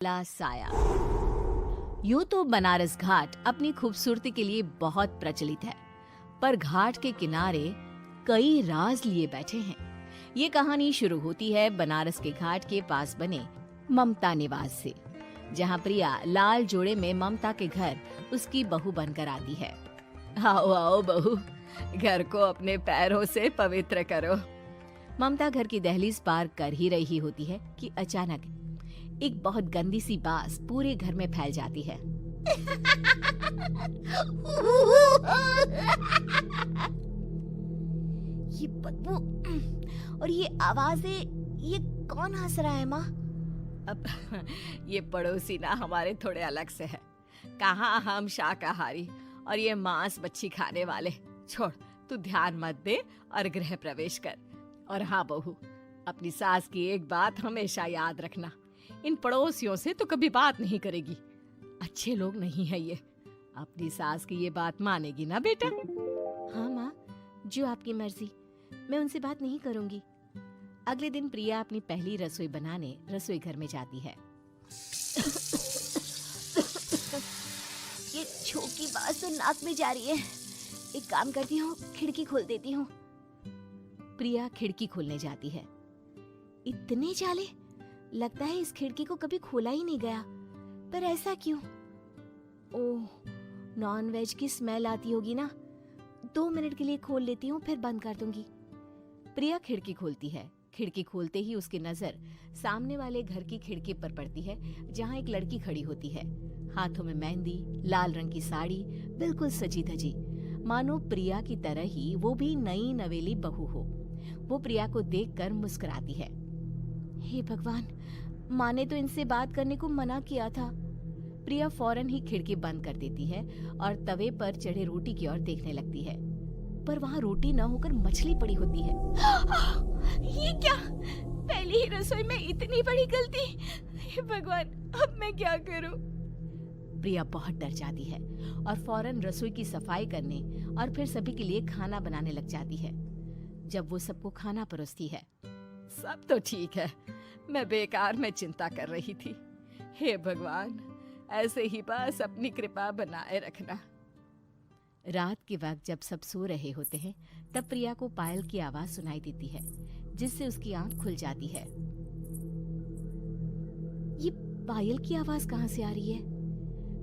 ला साया। यूं तो बनारस घाट अपनी खूबसूरती के लिए बहुत प्रचलित है, पर घाट के किनारे कई राज लिए बैठे हैं। ये कहानी शुरू होती है बनारस के घाट के पास बने ममता निवास से, जहाँ प्रिया लाल जोड़े में ममता के घर उसकी बहू बनकर आती है। आओ आओ बहू, घर को अपने पैरों से पवित्र करो। ममता घर की दहलीज पार कर ही रही होती है कि अचानक एक बहुत गंदी सी बास पूरे घर में फैल जाती है। ये बदबू और ये आवाजें, ये कौन हंस रहा है माँ? अब ये पड़ोसी ना हमारे थोड़े अलग से है। कहाँ हम शाकाहारी और ये मांस मच्छी खाने वाले। छोड़, तू ध्यान मत दे और गृह प्रवेश कर। और हाँ बहू, अपनी सास की एक बात हमेशा याद रखना, इन पड़ोसियों से तो कभी बात नहीं करेगी। अच्छे लोग नहीं है ये। अपनी सास की ये बात मानेगी ना बेटा? हाँ माँ, जो आपकी मर्जी, मैं उनसे बात नहीं करूंगी। अगले दिन प्रिया अपनी पहली रसोई बनाने रसोई घर में जाती है। ये छोकी बात तो नाक में जा रही है। एक काम करती हूँ, खिड़की खोल देती हूँ। प्रिया खिड़की खोलने जाती है। इतने जाले, लगता है इस खिड़की को कभी खोला ही नहीं गया। पर ऐसा क्यों? ओह, नॉन वेज की स्मेल आती होगी ना। 2 मिनट के लिए खोल लेती हूँ, फिर बंद कर दूंगी। प्रिया खिड़की खोलती है। खिड़की खोलते ही उसकी नजर सामने वाले घर की खिड़की पर पड़ती है, जहाँ एक लड़की खड़ी होती है। हाथों में मेहंदी, लाल रंग की साड़ी, बिल्कुल सजी धजी, मानो प्रिया की तरह ही वो भी नई नवेली बहू हो। वो प्रिया को देखकर मुस्कुराती है। हे भगवान, माँ ने तो इनसे बात करने को मना किया था। प्रिया फौरन ही खिड़की बंद कर देती है और तवे पर चढ़े रोटी की ओर देखने लगती है, पर वहाँ रोटी न होकर मछली पड़ी होती है। ये क्या? पहली ही रसोई में इतनी बड़ी गलती। हे भगवान, अब मैं क्या करूं? प्रिया बहुत डर जाती है और फौरन रसोई की सफाई करने और फिर सभी के लिए खाना बनाने लग जाती है। जब वो सबको खाना परोसती है, सब तो ठीक है, मैं बेकार में चिंता कर रही थी। हे भगवान, ऐसे ही बस अपनी कृपा बनाए रखना। रात के वक्त जब सब सो रहे होते हैं, तब प्रिया को पायल की आवाज सुनाई देती है, जिससे उसकी आंख खुल जाती है। ये पायल की आवाज कहाँ से आ रही है?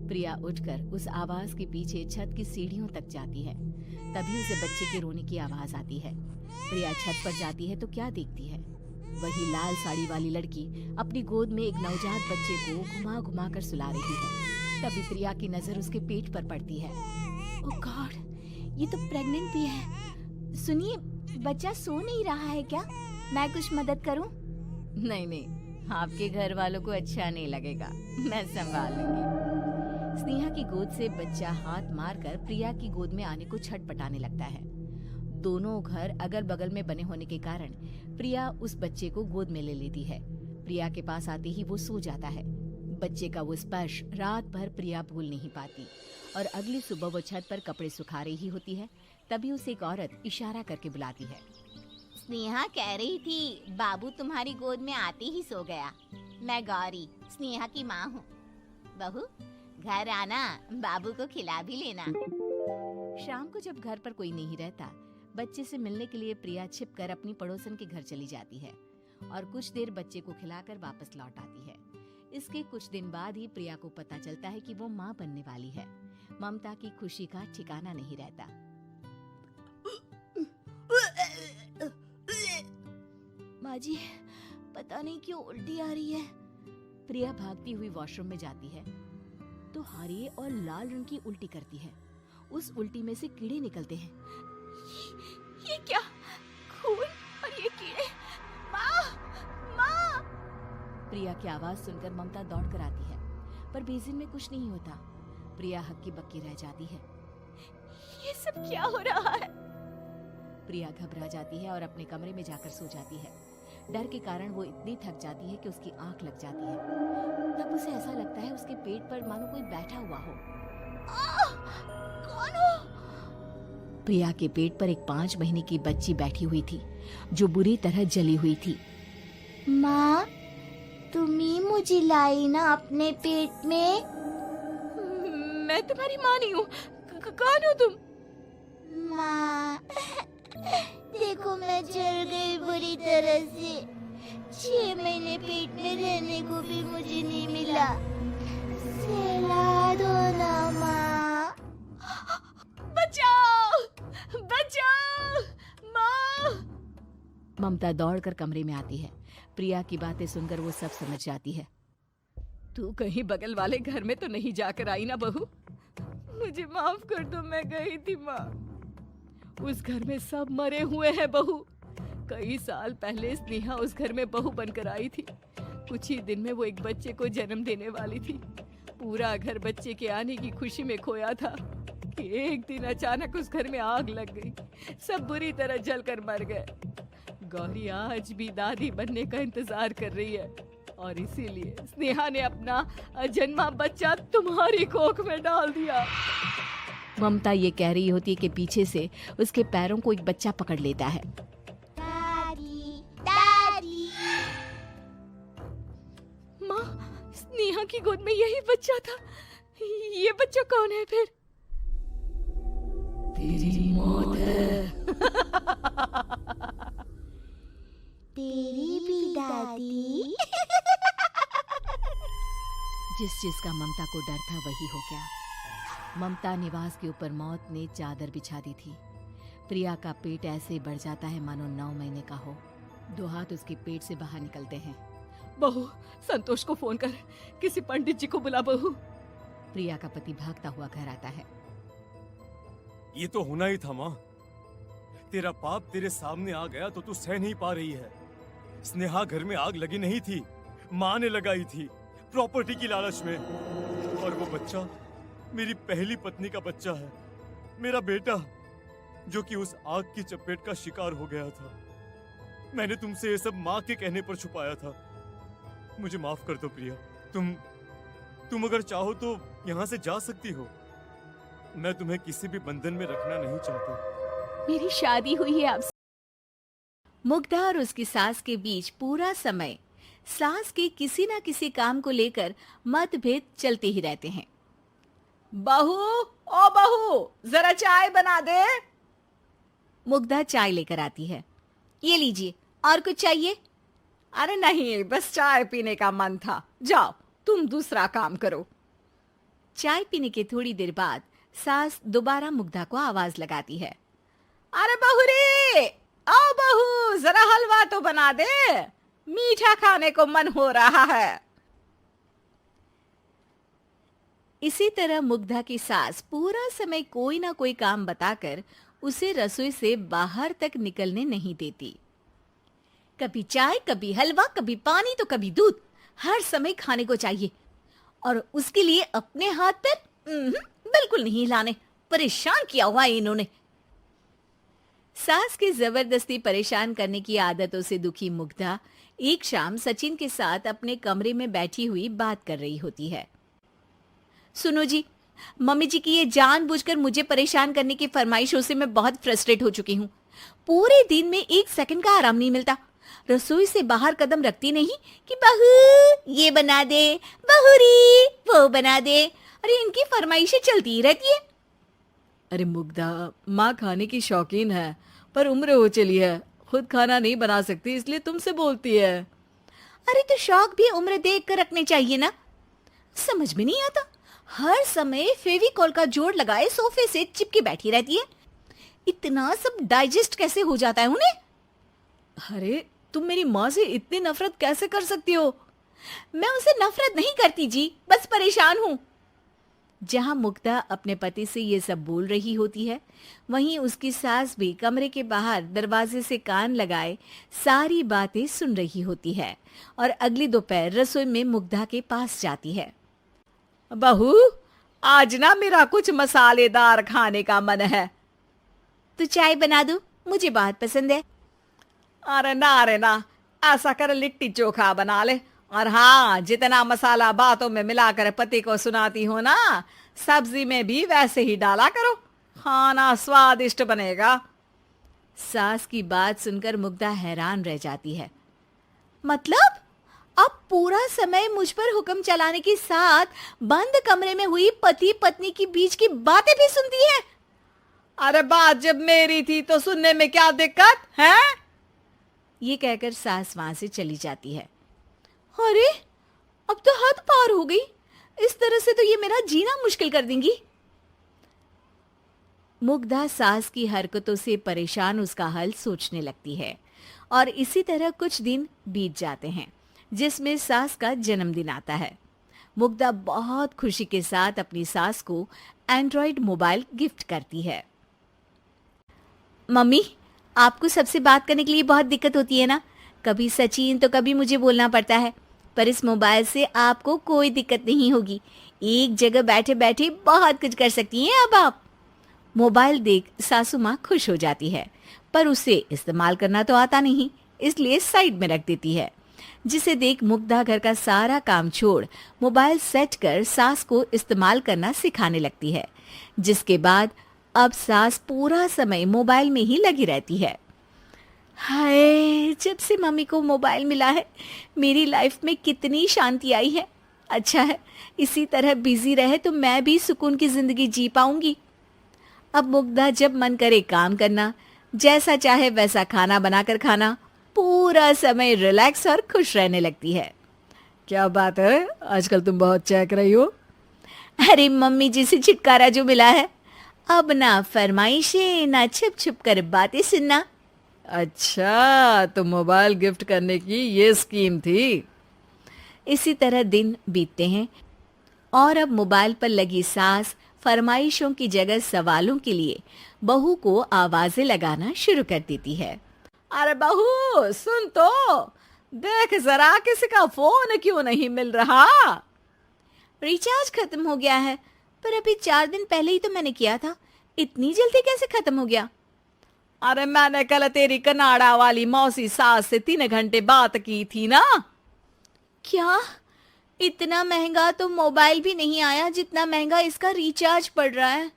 प्रिया उठकर उस आवाज के पीछे छत की सीढ़ियों तक जाती है। तभी उसे बच्चे के रोने की आवाज आती है। प्रिया छत पर जाती है तो क्या देखती है? वही लाल साड़ी वाली लड़की अपनी गोद में एक नवजात बच्चे को घुमा घुमा कर सुला रही है। तभी प्रिया की नजर उसके पेट पर पड़ती है। ओह गॉड, ये तो प्रेग्नेंट भी है। सुनिए, बच्चा सो नहीं रहा है क्या? मैं कुछ मदद करूं? नहीं नहीं, आपके घर वालों को अच्छा नहीं लगेगा, मैं संभाल लूंगी। स्नेहा की गोद से बच्चा हाथ मारकर प्रिया की गोद में आने को छटपटाने लगता है। दोनों घर अगल बगल में बने होने के कारण प्रिया उस बच्चे को गोद में ले लेती है। प्रिया के पास आते ही वो सो जाता है। बच्चे का वो स्पर्श रात भर प्रिया भूल नहीं पाती और अगली सुबह वो छत पर कपड़े सुखा रही होती है। तभी उसे एक औरत इशारा करके बुलाती है। स्नेहा कह रही थी बाबू तुम्हारी गोद में आते ही सो गया। मैं गौरी, स्नेहा की माँ हूँ। बहू, घर आना, बाबू को खिला भी लेना। शाम को जब घर पर कोई नहीं रहता, बच्चे से मिलने के लिए प्रिया छिपकर अपनी पड़ोसन के घर चली जाती है और कुछ देर बच्चे को खिलाकर वापस लौट आती है। इसके कुछ दिन बाद ही प्रिया को पता चलता है कि वो माँ बनने वाली है। ममता की खुशी का ठिकाना नहीं रहता। माँ जी, पता नहीं क्यों उल्टी आ रही है। प्रिया भागती हुई वॉशरूम में जाती है तो हरे और लाल रंग की उल्टी करती है। उस उल्टी में से कीड़े निकलते हैं। ये क्या? खून और ये कीड़े! माँ! माँ! प्रिया की आवाज सुनकर ममता दौड़ कर आती है, पर बेसिन में कुछ नहीं होता। प्रिया हक्की बक्की रह जाती है। ये सब क्या हो रहा है? प्रिया घबरा जाती है और अपने कमरे में जाकर सो जाती है। डर के कारण वो इतनी थक जाती है कि उसकी आंख लग जाती है। तब उसे ऐसा लगता है उसके पेट पर मानो कोई बैठा हुआ हो। कौन हो? प्रिया के पेट पर एक 5 महीने की बच्ची बैठी हुई थी, जो बुरी तरह जली हुई थी। माँ, तुम ही मुझे लाई ना अपने पेट में। मैं तुम्हारी माँ नहीं हूँ। कौन हो तुम? माँ, देखो मैं जल गई बुरी तरह से। 6 महीने पेट में रहने को भी मुझे नहीं मिला। सहला दो ना माँ। बचाओ, बचाओ, माँ। ममता दौड़कर कमरे में आती है। प्रिया की बातें सुनकर वो सब समझ जाती है। तू कहीं बगल वाले घर में तो नहीं जाकर आई ना बहू? मुझे माफ कर दो, मैं गई थी माँ। उस घर में सब मरे हुए हैं बहू। कई साल पहले स्नेहा उस घर में बहू बनकर आई थी। कुछ ही दिन में वो एक बच्चे को जन्म देने वाली थी। पूरा घर बच्चे के आने की खुशी में खोया था कि एक दिन अचानक उस घर में आग लग गई। सब बुरी तरह जलकर मर गए। गौरी आज भी दादी बनने का इंतजार कर रही है और इसीलिए स्नेहा ने अपना अजन्मा बच्चा तुम्हारी कोख में डाल दिया। ममता ये कह रही होती है कि पीछे से उसके पैरों को एक बच्चा पकड़ लेता है। दादी, दादी। माँ, स्नेहा की गोद में यही बच्चा था। ये बच्चा कौन है फिर? तेरी मौत है। तेरी भी दादी। जिस चीज का ममता को डर था वही हो गया। ममता निवास के ऊपर मौत ने चादर बिछा दी थी। प्रिया का पेट ऐसे बढ़ जाता है मानो 9 महीने का हो। 2 हाथ उसके पेट से बाहर निकलते हैं। बहू, संतोष को फोन कर, किसी पंडित जी को बुला बहू। प्रिया का पति भागता हुआ घर आता है। ये तो होना ही था माँ। तेरा पाप तेरे सामने आ गया तो तू सह नहीं पा रही है। स्नेहा घर में आग लगी नहीं थी, माँ ने लगाई थी प्रॉपर्टी की लालच में। और वो बच्चा मेरी पहली पत्नी का बच्चा है, मेरा बेटा, जो कि उस आग की चपेट का शिकार हो गया था। मैंने तुमसे ये सब माँ के कहने पर छुपाया था। मुझे माफ कर दो प्रिया। तुम अगर चाहो तो यहाँ से जा सकती हो। मैं तुम्हें किसी भी बंधन में रखना नहीं चाहता। मेरी शादी हुई है आपसे। मुग्धा और उसकी सास के बीच पूरा समय सास के किसी ना किसी काम को लेकर मतभेद चलते ही रहते हैं। बहू, ओ बहू, जरा चाय बना दे। मुग्धा चाय लेकर आती है। ये लीजिए, और कुछ चाहिए? अरे नहीं, बस चाय पीने का मन था। जाओ, तुम दूसरा काम करो। चाय पीने के थोड़ी देर बाद सास दोबारा मुग्धा को आवाज लगाती है। अरे बहू रे, आओ बहू, जरा हलवा तो बना दे, मीठा खाने को मन हो रहा है। इसी तरह मुग्धा की सास पूरा समय कोई ना कोई काम बताकर उसे रसोई से बाहर तक निकलने नहीं देती। कभी चाय, कभी हलवा, कभी पानी तो कभी दूध, हर समय खाने को चाहिए। और उसके लिए अपने हाथ पैर बिल्कुल नहीं हिलाने। परेशान किया हुआ है इन्होंने। सास की जबरदस्ती परेशान करने की आदतों से दुखी मुग्धा एक शाम सचिन के साथ अपने कमरे में बैठी हुई बात कर रही होती है। सुनो जी, मम्मी जी की ये जानबूझकर मुझे परेशान करने की फरमाइशों से मैं बहुत फ्रस्ट्रेट हो चुकी हूँ। पूरे दिन में 1 सेकंड का आराम नहीं मिलता। रसोई से बाहर कदम रखती नहीं कि बहू ये बना दे, बहुरी वो बना दे। अरे इनकी फरमाइशें चलती ही रहती है। अरे मुग्धा, माँ खाने की शौकीन है, पर उम्र हो चली है, खुद खाना नहीं बना सकती, इसलिए तुमसे बोलती है। अरे तो शौक भी उम्र देख कर रखने चाहिए ना। समझ में नहीं आता, हर समय फेविकॉल का जोड़ लगाए सोफे से चिपके बैठी रहती है। इतना सब डाइजेस्ट कैसे हो जाता है उन्हें? अरे तुम मेरी माँ से इतनी नफरत कैसे कर सकती हो? मैं उनसे नफरत नहीं करती जी, बस परेशान हूँ। जहां मुग्धा अपने पति से ये सब बोल रही होती है, वहीं उसकी सास भी कमरे के बाहर दरवाजे से कान लगाए सारी बातें सुन रही होती है और अगली दोपहर रसोई में मुग्धा के पास जाती है। बहू, आज ना मेरा कुछ मसालेदार खाने का मन है। तो चाय बना दूं? मुझे बहुत पसंद है। अरे ना, ऐसा कर लिट्टी चोखा बना ले। और हाँ, जितना मसाला बातों में मिलाकर पति को सुनाती हो ना, सब्जी में भी वैसे ही डाला करो, खाना स्वादिष्ट बनेगा। सास की बात सुनकर मुग्धा हैरान रह जाती है। मतलब अब पूरा समय मुझ पर हुक्म चलाने के साथ बंद कमरे में हुई पति पत्नी की बीच की बातें भी सुनती है। अरे बात जब मेरी थी तो सुनने में क्या दिक्कत है? ये कहकर सास वहां से चली जाती है। अरे अब तो हद पार हो गई, इस तरह से तो ये मेरा जीना मुश्किल कर देंगी। मुग्धा सास की हरकतों से परेशान उसका हल सोचने लगती है और इसी तरह कुछ दिन बीत जाते हैं जिसमें सास का जन्मदिन आता है। मुग्धा बहुत खुशी के साथ अपनी सास को एंड्रॉइड मोबाइल गिफ्ट करती है। मम्मी, आपको सबसे बात करने के लिए बहुत दिक्कत होती है ना, कभी सचिन तो कभी मुझे बोलना पड़ता है, पर इस मोबाइल से आपको कोई दिक्कत नहीं होगी। एक जगह बैठे बैठे बहुत कुछ कर सकती हैं अब आप। मोबाइल देख सासू माँ खुश हो जाती है, पर उसे इस्तेमाल करना तो आता नहीं, इसलिए साइड में रख देती है। जिसे देख मुग्धा घर का सारा काम छोड़ मोबाइल सेट कर सास को इस्तेमाल करना सिखाने लगती है, जिसके बाद अब सास पूरा समय मोबाइल में ही लगी रहती है। हाय, जब से मम्मी को मोबाइल मिला है मेरी लाइफ में कितनी शांति आई है। अच्छा है, इसी तरह बिजी रहे तो मैं भी सुकून की जिंदगी जी पाऊंगी। अब मुग्धा जब मन करे काम करना, जैसा चाहे वैसा खाना बनाकर खाना, पूरा समय रिलैक्स और खुश रहने लगती है। क्या बात है, आजकल तुम बहुत चहक रही हो। अरे मम्मी जी से छुटकारा जो मिला है, अब ना फरमाइशें ना छुप छुप कर बातें सुनना। अच्छा, तो मोबाइल गिफ्ट करने की ये स्कीम थी। इसी तरह दिन बीतते हैं और अब मोबाइल पर लगी सास फरमाइशों की जगह सवालों के लिए बहू को आवाजें लगाना शुरू कर देती है। अरे बहू सुन तो, देख जरा किसी का फोन क्यों नहीं मिल रहा? रिचार्ज खत्म हो गया है, पर अभी 4 दिन पहले ही तो मैंने किया था, इतनी जल्दी कैसे खत्म हो गया? अरे मैंने कल तेरी कनाडा वाली मौसी सास से 3 घंटे बात की थी ना। क्या? इतना महंगा तो मोबाइल भी नहीं आया जितना महंगा इसका रिचार्ज पड़ रहा है।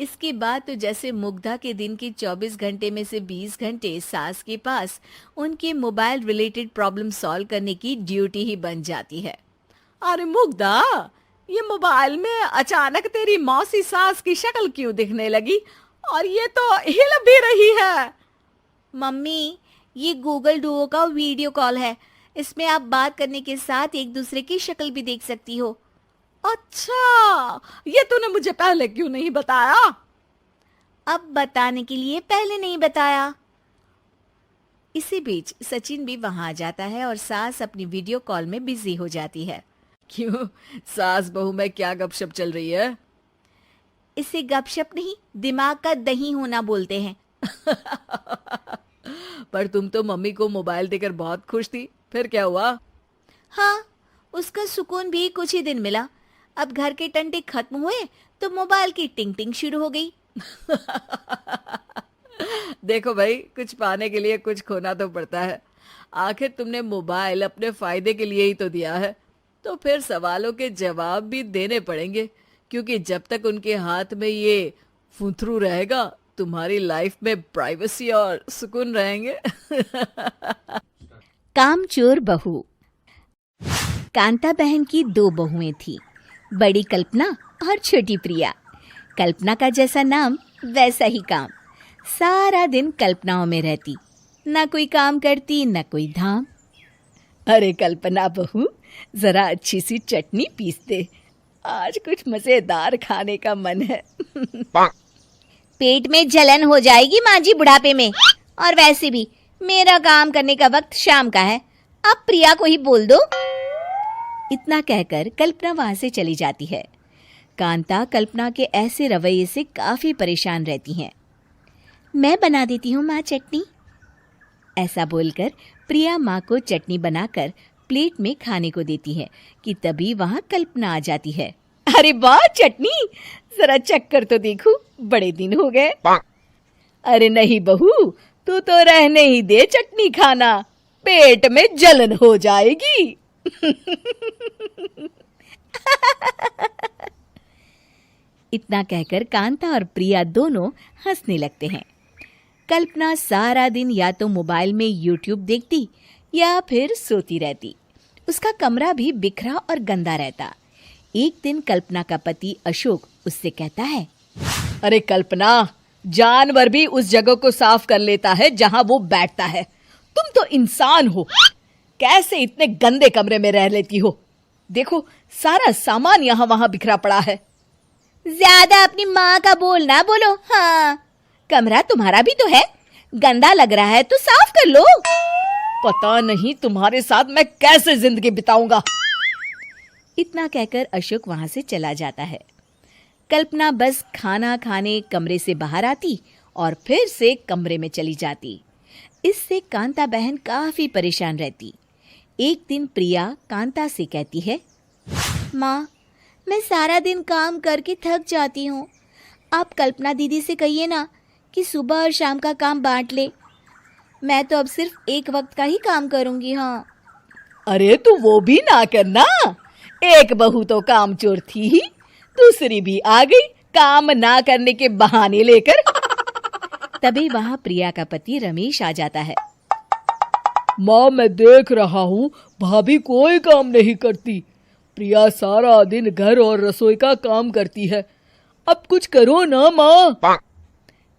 इसके बाद तो जैसे मुग्धा के दिन के 24 घंटे में से 20 घंटे सास के पास उनके मोबाइल रिलेटेड प्रॉब्लम सॉल्व करने की ड्यूटी ही बन जाती है। अरे मुग्धा, ये मोबाइल में अचानक तेरी मौसी सास की शक्ल क्यों दिखने लगी और ये तो हिल भी रही है? मम्मी, ये गूगल डुओ का वीडियो कॉल है, इसमें आप बात करने के साथ एक दूसरे की शक्ल भी देख सकती हो। अच्छा, ये तूने मुझे पहले क्यों नहीं बताया? अब बताने के लिए पहले नहीं बताया। इसी बीच सचिन भी वहां आ जाता है और सास अपनी वीडियो कॉल में बिजी हो जाती है। क्यों, सास बहू में क्या गपशप चल रही है? इसे गपशप नहीं, दिमाग का दही होना बोलते हैं। पर तुम तो मम्मी को मोबाइल देकर बहुत खुश थी, फिर क्या हुआ? हाँ, उसका सुकून भी कुछ ही दिन मिला। अब घर के टंटे खत्म हुए तो मोबाइल की टिंग टिंग शुरू हो गई। देखो भाई, कुछ पाने के लिए कुछ खोना तो पड़ता है। आखिर तुमने मोबाइल अपने फायदे के लिए ही तो दिया है, तो फिर सवालों के जवाब भी देने पड़ेंगे, क्योंकि जब तक उनके हाथ में ये फुंथरू रहेगा तुम्हारी लाइफ में प्राइवेसी और सुकून रहेंगे। कामचोर बहू। कांता बहन की 2 बहुएं थी, बड़ी कल्पना और छोटी प्रिया। कल्पना का जैसा नाम वैसा ही काम, सारा दिन कल्पनाओं में रहती, ना कोई काम करती ना कोई धाम। अरे कल्पना बहू, जरा अच्छी सी चटनी पीस दे, आज कुछ मजेदार खाने का मन है। पेट में जलन हो जाएगी माँ जी बुढ़ापे में, और वैसे भी मेरा काम करने का वक्त शाम का है, अब प्रिया को ही बोल दो। इतना कहकर कल्पना वहां से चली जाती है। कांता कल्पना के ऐसे रवैये से काफी परेशान रहती हैं। मैं बना देती हूँ माँ चटनी। ऐसा बोलकर प्रिया माँ को चटनी बनाकर प्लेट में खाने को देती है कि तभी वहां कल्पना आ जाती है। अरे वाह चटनी, जरा चक्कर तो देखूं, बड़े दिन हो गए। अरे नहीं बहू, तू तो रहने ही दे चटनी खाना, पेट में जलन हो जाएगी। इतना कहकर कांता और प्रिया दोनों हंसने लगते हैं। कल्पना सारा दिन या तो मोबाइल में यूट्यूब देखती या फिर सोती रहती। उसका कमरा भी बिखरा और गंदा रहता। एक दिन कल्पना का पति अशोक उससे कहता है, अरे कल्पना, जानवर भी उस जगह को साफ कर लेता है जहां वो बैठता है। तुम तो इंसान हो, कैसे इतने गंदे कमरे में रह लेती हो? देखो, सारा सामान यहाँ वहां बिखरा पड़ा है। ज्यादा अपनी माँ का बोल ना बोलो। हाँ, कमरा तुम्हारा भी तो है, गंदा लग रहा है तो साफ कर लो। पता नहीं तुम्हारे साथ मैं कैसे जिंदगी बिताऊंगा। इतना कहकर अशोक वहां से चला जाता है। कल्पना बस खाना खाने कमरे से बाहर आती और फिर से कमरे में चली जाती। इससे कांता बहन काफी परेशान रहती। एक दिन प्रिया कांता से कहती है, माँ, मैं सारा दिन काम करके थक जाती हूँ। आप कल्पना दीदी से कहिए ना कि सुबह और शाम का काम बांट ले। मैं तो अब सिर्फ एक वक्त का ही काम करूँगी। हाँ। अरे तू वो भी ना करना, एक बहू तो कामचोर थी ही, दूसरी भी आ गई काम ना करने के बहाने लेकर। तभी वहां प्रिया का पति रमेश आ जाता है। माँ, मैं देख रहा हूँ भाभी कोई काम नहीं करती। प्रिया सारा दिन घर और रसोई का काम करती है, अब कुछ करो ना माँ।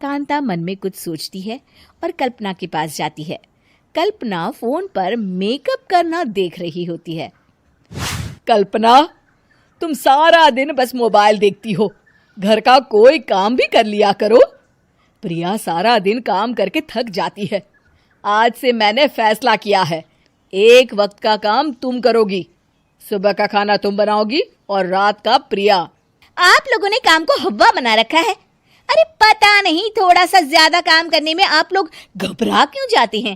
कांता मन में कुछ सोचती है और कल्पना के पास जाती है। कल्पना फोन पर मेकअप करना देख रही होती है। कल्पना, तुम सारा दिन बस मोबाइल देखती हो, घर का कोई काम भी कर लिया करो। प्रिया सारा दिन काम करके थक जाती है। आज से मैंने फैसला किया है, एक वक्त का काम तुम करोगी। सुबह का खाना तुम बनाओगी और रात का प्रिया। आप लोगों ने काम को हव्वा बना रखा है। अरे पता नहीं, थोड़ा सा ज्यादा काम करने में आप लोग घबरा क्यों जाते हैं।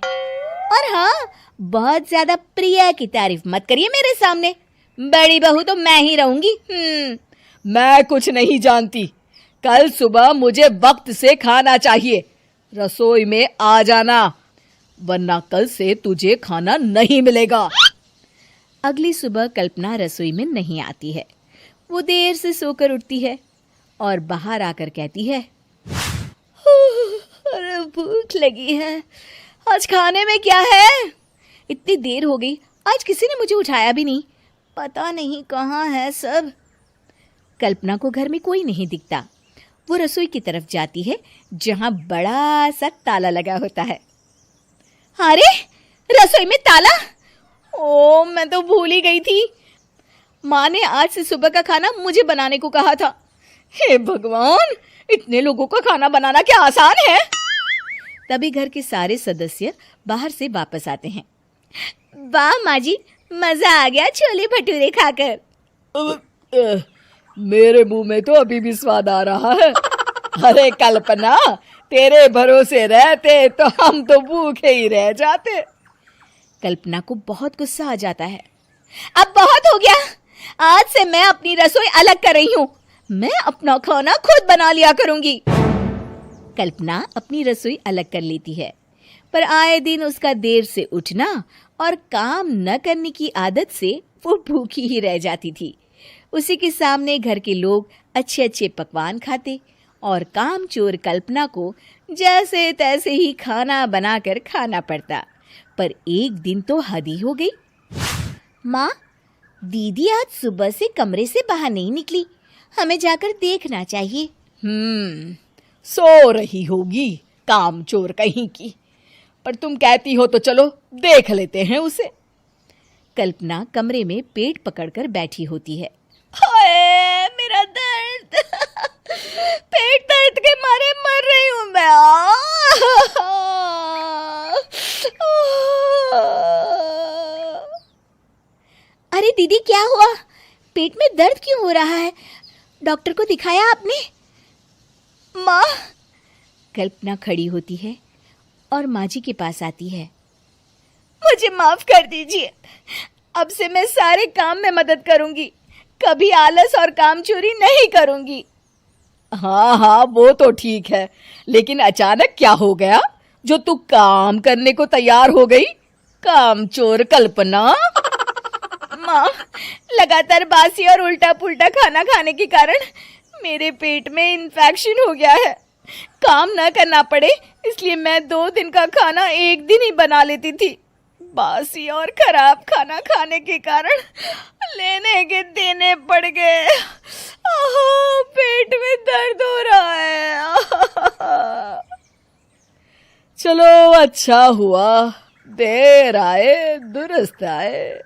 और हाँ, बहुत ज्यादा प्रिया की तारीफ मत करिए मेरे सामने। बड़ी बहू तो मैं ही रहूंगी। मैं कुछ नहीं जानती। कल सुबह मुझे वक्त से खाना चाहिए। रसोई में आ जाना, वरना कल से तुझे खाना नहीं मिलेगा। अगली सुबह कल्पना रसोई में नहीं आती है। वो देर से सोकर उठती है और बाहर आकर कहती है, अरे भूख लगी है, आज खाने में क्या है। इतनी देर हो गई, आज किसी ने मुझे उठाया भी नहीं। पता नहीं कहाँ है सब। कल्पना को घर में कोई नहीं दिखता। वो रसोई की तरफ जाती है जहां बड़ा सा ताला लगा होता है। अरे, रसोई में ताला? ओ, मैं तो भूल ही गई थी। माँ ने आज से सुबह का खाना मुझे बनाने को कहा था। हे भगवान, इतने लोगों का खाना बनाना क्या आसान है। तभी घर के सारे सदस्य बाहर से वापस आते हैं। वाह माँ जी, मजा आ गया छोले भटूरे खाकर। मेरे मुंह में तो अभी भी स्वाद आ रहा है। अरे कल्पना, तेरे भरोसे रहते तो हम तो भूखे ही रह जाते। कल्पना को बहुत गुस्सा आ जाता है। अब बहुत हो गया, आज से मैं अपनी रसोई अलग कर रही हूँ। मैं अपना खाना खुद बना लिया करूंगी। कल्पना अपनी रसोई अलग कर लेती है, पर आए दिन उसका देर से उठना और काम न करने की आदत से वो भूखी ही रह जाती थी। उसी के सामने घर के लोग अच्छे अच्छे पकवान खाते और कामचोर कल्पना को जैसे तैसे ही खाना बनाकर खाना पड़ता। पर एक दिन तो हद ही हो गई। माँ, दीदी आज सुबह से कमरे से बाहर नहीं निकली, हमें जाकर देखना चाहिए। सो रही होगी कामचोर कहीं की। पर तुम कहती हो तो चलो देख लेते हैं उसे। कल्पना कमरे में पेट पकड़कर बैठी होती है। हाय, मेरा दर्द। पेट दर्द के मारे मर रही हूँ मैं। अरे दीदी, क्या हुआ? पेट में दर्द क्यों हो रहा है? डॉक्टर को दिखाया आपने? माँ। कल्पना खड़ी होती है और माँ जी के पास आती है। मुझे माफ कर दीजिए, अब से मैं सारे काम में मदद करूंगी, कभी आलस और काम चोरी नहीं करूंगी। हाँ हाँ, वो तो ठीक है, लेकिन अचानक क्या हो गया जो तू काम करने को तैयार हो गई? कामचोर कल्पना। माँ, लगातार बासी और उल्टा पुल्टा खाना खाने के कारण मेरे पेट में इन्फेक्शन हो गया है। काम न करना पड़े इसलिए मैं 2 दिन का खाना एक दिन ही बना लेती थी। बासी और खराब खाना खाने के कारण लेने के देने पड़ गए। पेट में दर्द हो रहा है। चलो अच्छा हुआ, देर आए दुरुस्त आए।